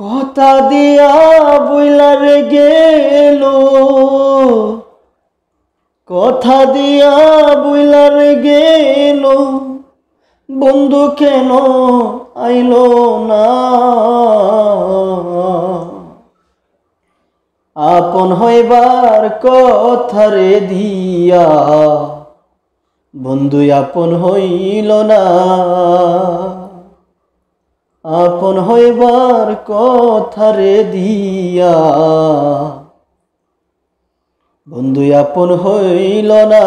কথা দিয়া বইলার গেল, কথা দিয়া বইলার গেল, বন্ধু কেন আইলো না? আপন হইবার কথা রে দিয়া বন্ধু আপন হইল না। আপন হইবার কথা রে দিয়া বন্ধু আপন হইল না।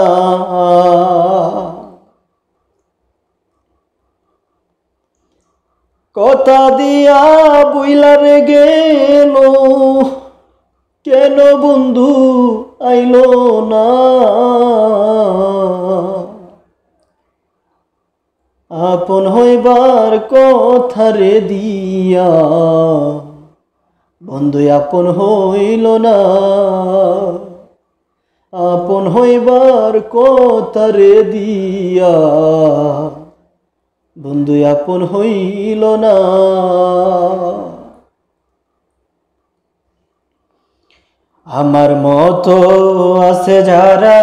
কথা দিয়া বইলার গেল, কেন বন্ধু আইল না? আপন হইবার কথা রে দিয়া বন্ধু আপন হইল না। আপন হইবার কথা রে দিয়া বন্ধু আপন হইল না। আমার মতো আছে যারা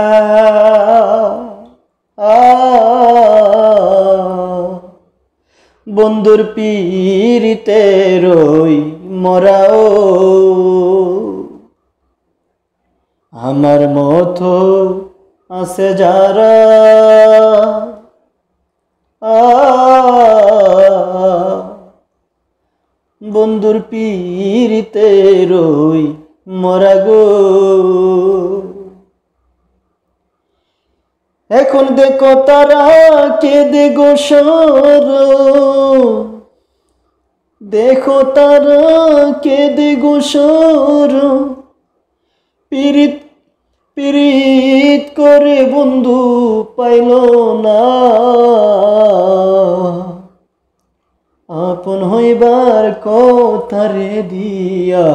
বন্ধুর পিরিতে রই মরাও, আমার মতো আছে যারা বন্ধুর পিরিতে রই মরা গো। এখন দেখো তারা কেঁদে গো সর, দেখো তারা কেঁদে গো সর, পিরিত পিরিত করে বন্ধু পাইল না। আপন হইবার কথা রে দিয়া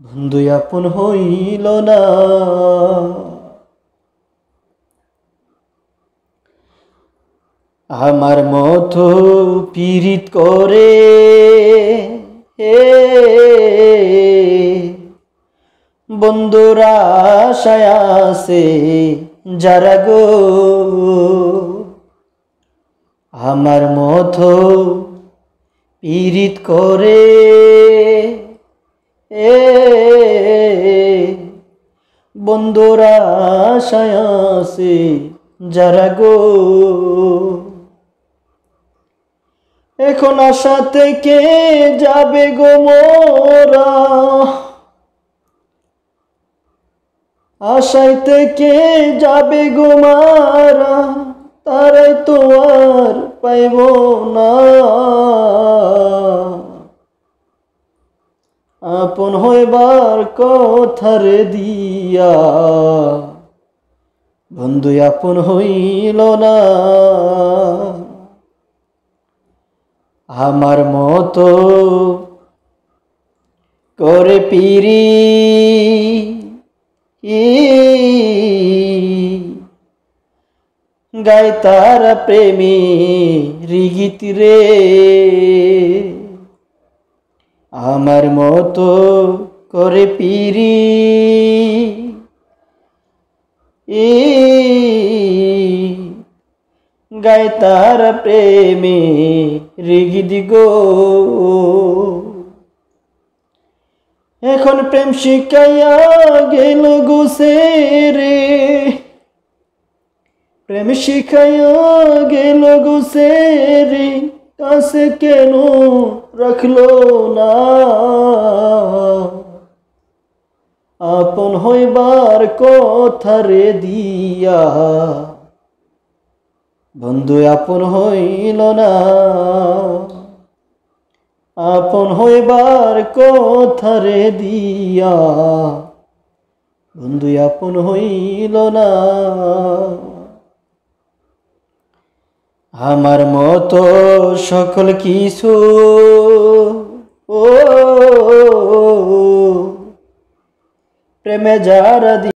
বন্ধু আপন হইল না। আমার মতো পিরিত করে বন্ধুরা আশায় আছে যারা গো, আমার মতো পিরিত করে বন্ধুরা আশায় আছে যারা গো। এখন আশা থেকে যাবে গো মোরা, আশায় থেকে যাবে গো মারা, তারাই তো আর পাইব না। আপন হইবার কথা রে দিয়া বন্ধু আপন হইল না। আমার মতো করে পিরি গাই তার প্রেমী গীত রে, আমার মতো করে পিরি গাই তার প্রেমী গীত গো। এখন প্রেম শিখাইয়া গেল গো রে, প্রেম শিখাইয়া গেল গো রে, কাছে কেন রাখলো না? আপন হইবার কথা রে দিয়া বন্ধু আপন হইল না। আপন হইবার কথা রে দিয়া বন্ধু আপন হইল না। আমার মতো সকল কিছু প্রেমে যারা